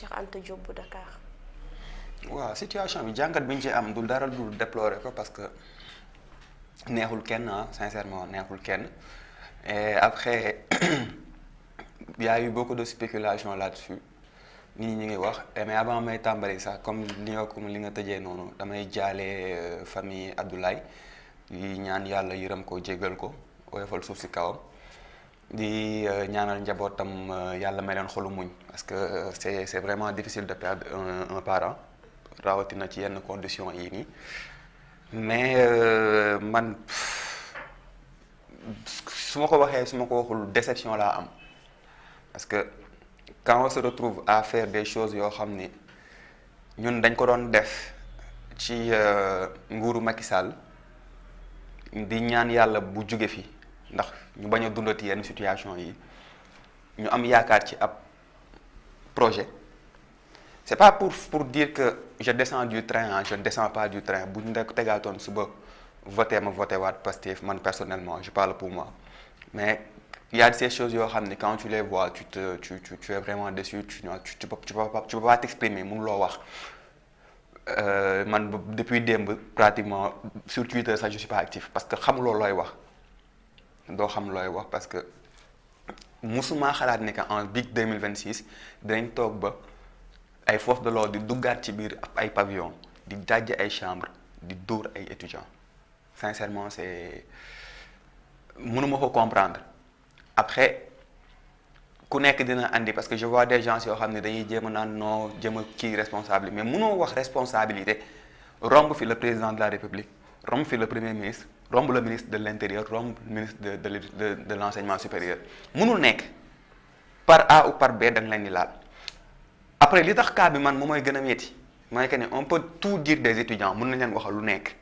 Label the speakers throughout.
Speaker 1: Cheikh Anta Diop bu Dakar.
Speaker 2: waaw situation bi jàngat bi ñu ci am du dara dul déplorer ko parce que neexul kenn sincèrement neexul kenn et après il y a eu beaucoup de spéculation là-dessus nit ñi ñu ngi wax mais avant may tàmbali sax comme li nga tëjee noonu damay jaale famille Abdoulaye yi ñaan yàlla yërëm ko jéggal ko woyofal suuf si kawam di ñaanal njabootam yàlla may leen xolu muñ parce que c'est vraiment difficile de perdre un parent rawatina ci yenn conditions yi nii mais man su ma ko waxee su ma ko waxul déception laa am parce que quand on se retrouve à faire des choses yoo xam ni ñun dañ ko doon def ci nguuru Macky Sall di ñaan yàlla bu jóge fi ndax ñu bañ a dundati yenn situation yi ñu am yaakaar ci ab projet c'est pas pour dire que je descends du train je ne descends pas du train bu ñu tegaatoon suba voté waat Pastef man personnellement je parle pour moi mais il y a ces choses yoo xam ne quand tu les vois tu es vraiment déçu tu peux pas t'exprimer mënuloo wax man depuis démb pratiquement sur Twitter sax je suis pas actif parce que xamuloo looy wax doo xam looy wax parce que musuma xalaat ne que en biir 2026 dinañ toog ba ay forces de l'ordre di duggaat ci biir ay pavillon di dajj ay chambre di dóor ay étudiants sincèrement c'est mënuma ko comprendre après ku nekk dina andi parce que je vois des gens yoo xam ne dañuy jéem a naan non jéem a kii responsable mais mënoo wax responsabilité romb fi le président de la République romb fi le premier ministre romb le ministre de l'intérieur romb le ministre de l'enseignement supérieur mënul nekk par A ou par B da nga leen di laal après li tax cas bi man moom mooy gën a métti mooy que ne on peut tout dire des étudiants mën nañ leen waxal lu nekk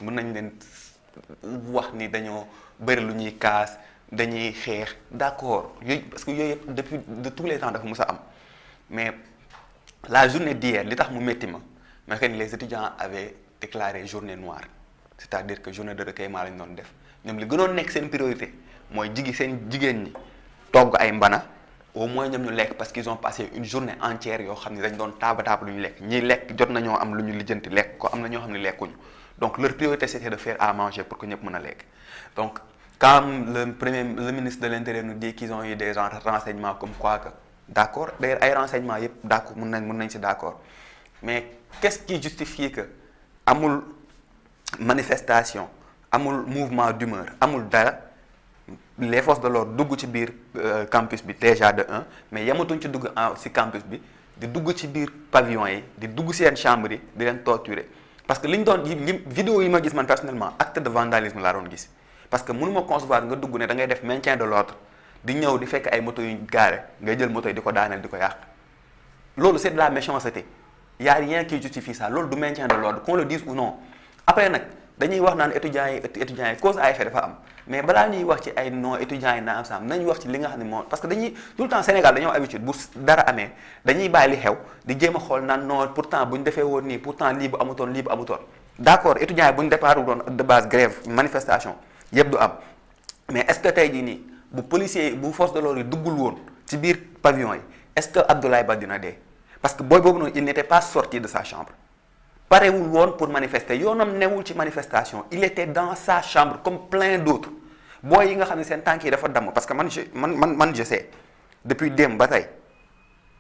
Speaker 2: mën nañ leen wax ni dañoo bëri lu ñuy kaas dañuy xeex d'accord yooyu parce que yooyu yëpp depuis de tous les temps dafa mës a am mais la journée d'hier li tax mu métti ma mooy que ni les étudiants avaient déclaré journée noire c'est-à-dire que journée de recueillement lañ doon def ñoom li gënoon nekk seen priorité mooy seen jigéen ñi togg ay mbana au moins ñoom ñu lekk parce qu'ils ont passé une journée entière yoo xam ne dañ doon taaba lu ñu lekk ñiy lekk jot nañoo am lu ñu lijjanti lekk ko am na ñoo xam ne lekkuñu donc leur priorité c'était de faire à manger pour que ñëpp mën a lekk donc quand le ministre de l'Intérieur nous dit qu'ils ont eu des renseignements comme quoi que d'accord d'ailleurs ay renseignements yëpp d'accord mën nañ ci d'accord mais qu'est-ce qui justifie que amul manifestation amul mouvement d'humeur amul dara les forces de l'ordre dugg ci biir campus bi déjà de un mais yamatuñ ci dugg ci campus bi di dugg ci biir pavillon yi di dugg seen chambre yi di leen torturer parce que li ñu doon vidéo yi ma gis man personnellement acte de vandalisme laa doon gis parce que mënuma concevoir nga dugg ne da ngay def maintien de l'ordre di ñëw di fekk ay moto yu gaare ngay jël moto yi di ko daaneel di ko yàq loolu c'est de la méchanceté y a rien qui justifie ça loolu du maintien de l'ordre qu'on le dise ou non après nag dañuy wax naan étudiants yi cause à effet dafa am mais balaa ñuy wax ci ay non étudiants yi naa am nañ wax ci li nga xam ne moom parce que dañuy tout le temps Sénégal dañoo habitude bu dara amee dañuy bàyyi li xew di jéem a xool naan non pourtant bu ñu defee woon nii pourtant lii bu amutoon d'accord étudiants yi bu ñu départ doon de base grève manifestation yëpp du am mais est-ce que tey jii nii bu policier bu force de l'ordre yi duggul woon ci biir pavillon yi est-ce que Abdoulaye Ba dina dee parce que booy boobu noonu il n'était pas sorti de sa chambre parewul woon pour manifester yoonam newul ci manifestation il était dans sa chambre comme plein d'autres booy yi nga xam ne seen tànk yi dafa damm parce que man je sais depuis démb ba tey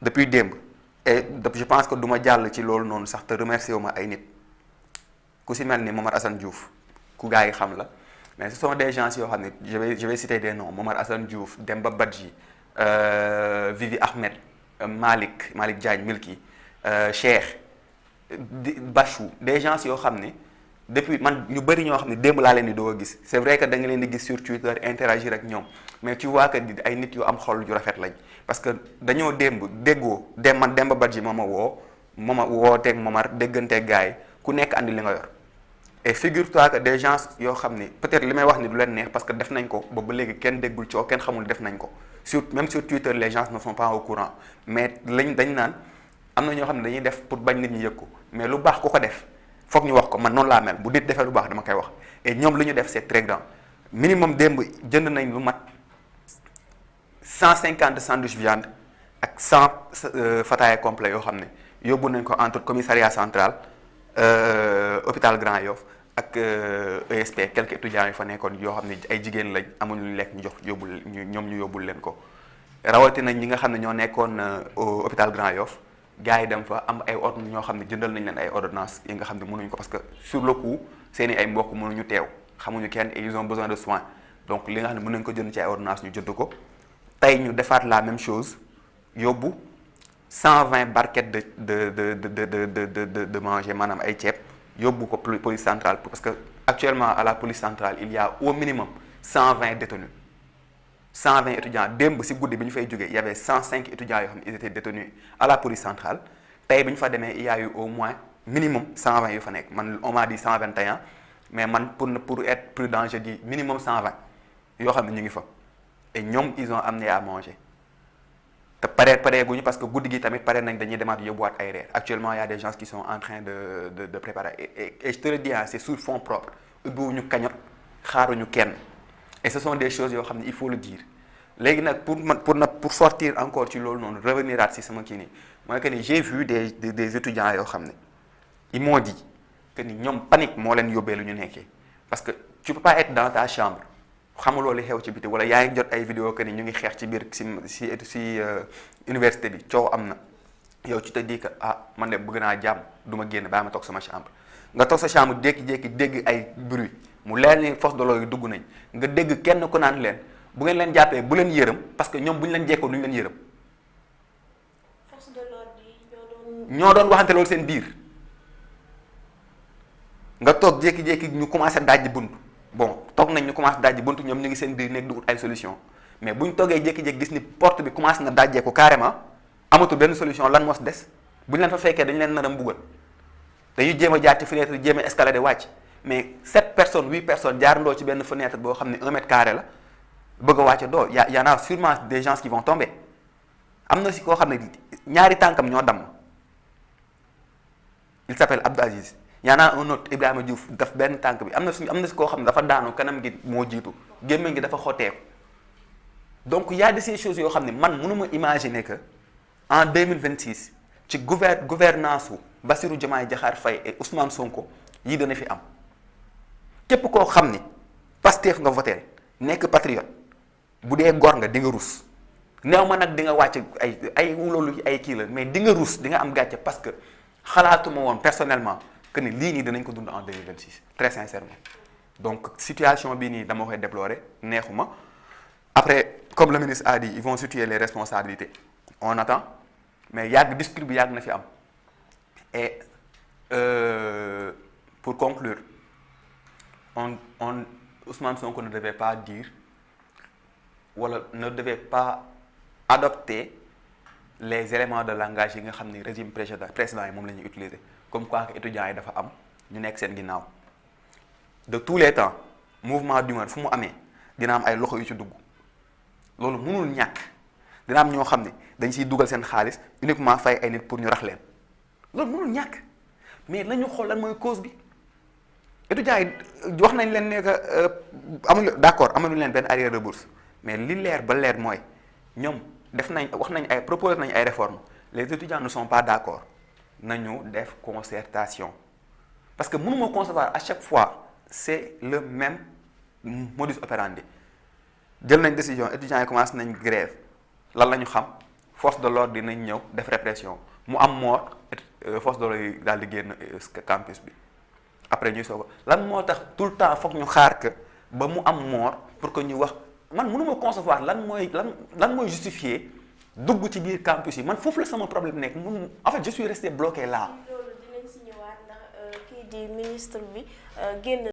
Speaker 2: depuis démb et je pense que du ma jàll ci loolu noonu sax te remercier wu ma ay nit ku si mel ni Momar Assane Diouf ku gars yi xam la mais ce sont des gens yoo xam ne je vais citer des noms Momar Assane Diouf Demba Badji Vivi Ahmed Malick Diagne Milki Cheikh Bachou des gens yoo xam ne depuis man ñu bëri ñoo xam ne démb laa leen di doo gis c'est vrai que da nga leen di gis sur Twitter interagir ak ñoom mais tu vois que ay nit yu am xol yu rafet lañ parce que dañoo man Demba Badji moo ma woo teeg Momar dégganteeg gars yi ku nekk andi li nga yor et figure-toi que des gens yoo xam ne peut-être li may wax ni du leen neex parce que def nañ ko ba léegi kenn déggul coow kenn xamul def nañ ko même sur Twitter les gens ne sont pas au courant mais dañ naan am na ñoo xam ne dañuy def pour bañ nit ñi yëg ko mais lu baax ku ko def foog ñu wax ko man noonu laa mel bu nit defee lu baax dama koy wax et ñoom lu ñu def c'est très grand minimum démb jënd nañ lu mat 150 sandwich viande ak 100 fataya complet yoo xam ne yóbbu nañ ko entre commissariat central hôpital Grand Yoff ak ESP quelques étudiants yu fa nekkoon yoo xam ne ay jigéen lañ amuñu lu lekk ñu jox yóbbul ñoom ñu yóbbul leen ko rawatina ñi nga xam ne ñoo nekkoon hôpital Grand Yoff gars yi dem fa am ay ordre ñoo xam ne jëndal nañ leen ay ordonnances yi nga xam ne mënuñ ko parce que sur le coup seeni ay mbokk mënuñu teew xamuñu kenn et ils ont besoin de soins donc li nga xam ne mën nañ ko jënd ci ay ordonnances ñu jënd ko tey ñu defaat la même chose yóbbu 120 barquettes de manger maanaam ay ceeb yóbbu ko police centrale parce que actuellement à la police centrale il y a au minimum 120 détenus 120 étudiants démb si guddi bi ñu fay jógee il y avait 105 étudiants yoo xam ne ils étaient détenus à la police centrale tey bi ñu fa demee il y a eu au moins minimum 120 yu fa nekk man on m'a dit 121 mais man pour être prudent je dis minimum 120 yoo xam ne ñu ngi fa et ñoom ils ont amené à manger te pareeguñu parce que guddi gi tamit pare nañ dañuy demaat yóbbuwaat ay reer actuellement il y a des gens qui sont en train de préparer et je te le dis c'est sur fonds propres ubbiwuñu cagnotte xaaruñu kenn et ce sont des choses yoo xam ne il faut le dire léegi nag pour sortir encore ci loolu noonu revenir aat si sama kii nii mooy que ni j'ai vu des étudiants yoo xam ne ils m'ont dit que ni ñoom panique moo leen yóbbee lu ñu nekkee parce que tu peux pas être dans ta chambre xamuloo li xew ci biti wala yaa ngi jot ay vidéo que ni ñu ngi xeex ci biir si université bi coow am na yow tu te dis que man de bëgg naa jàmm du ma génn baa ma toog sama chambre nga toog sa chambre jékki-jékki dégg ay bruit mu leer ni force de l'ordre yi dugg nañ nga dégg kenn ku naan leen bu ngeen leen jàppee bu leen yërëm parce que ñoom bu ñu leen jekkoo du ñu leen yërëm.
Speaker 1: force de l'ordre yi
Speaker 2: ñoo doon waxante loolu seen biir nga toog jékki-jékki ñu commencé dajji bunt bon toog nañ ñu commencé dajji buntu ñoom ñu ngi seen biir nekk di ut ay solution mais bu ñu toogee jékki-jékki gis ni porte bi commencé na dajjee ko carrément amatul benn solution lan moo si des bu ñu leen fa fekkee dañu leen nar a mbugal dañuy jéem a jaar ci fenêtre jéem a escalader wàcc mais 7 personnes 8 personnes jaarandoo ci benn fenêtre boo xam ne 1 mètre carré la bëgg a wàcce doo y en a sûrement des gens qui vont tomber am na si koo xam ne ñaari tànkam ñoo damm il s'appelle Abdou Aziz. y en a un autre Ibrahima Diouf daf benn tànk bi am na si koo xam ne dafa daanu kanam gi moo jiitu gémmiñ gi dafa xotteeku donc y a de ces choses yoo xam ne man mënuma imaginer que en 2026 ci gouvernance su Bassirou Diomaye Diakhar Faye et Ousmane Sonko yii dana fi am képp koo xam ni Pastef nga voté nekk patriote bu dee gor nga di nga rus néew ma nag di nga wàcc ay loolu ay kii la mais di nga rus di nga am gàcce parce que xalaatuma woon personnellement que ni lii nii dinañ ko dund en 2026 très sincèrement donc situation bii nii dama koy déplorer neexuma après comme le ministre a dit ils vont situer les responsabilités on attend mais yàgg discours bi yàgg na fi am et pour conclure on Ousmane Sonko ne devait pas dire wala ne devait pas adopter les éléments de langage yi nga xam ni régime précédent yi moom la ñuy utiliser comme quoi que étudiants yi dafa am ñu nekk seen ginnaaw de tous les temps mouvement d'humeur fu mu amee dina am ay loxo yu ci dugg loolu mënul ñàkk dina am ñoo xam ne dañ siy dugal seen xaalis uniquement fay ay nit pour ñu rax leen loolu mënul ñàkk mais nañu xool lan mooy cause bi étudiants yi wax nañ leen ne que amuñu d'accord amuñu leen benn arrière de bourse mais li leer ba leer mooy ñoom wax nañ ay proposé nañ ay réformes les étudiants ne sont pas d'accord nañu def concertation parce que mënuma concevoir à chaque fois c'est le même modus operandi jël nañ décision étudiants yi commencé nañ grève lan la ñu xam force de l'ordre dinañ ñëw def répression mu am mort force de l'ordre yi daal di génn campus bi après ñuy soog lan moo tax tout le temps foog ñu xaar que ba mu am mort pour que ñu wax man mënuma concevoir lan mooy justifier dugg ci biir campus yi man foofu la sama problème nekk en fait je suis resté bloqué là.
Speaker 1: loolu dinañ si ñëwaat ndax kii di ministre bi génn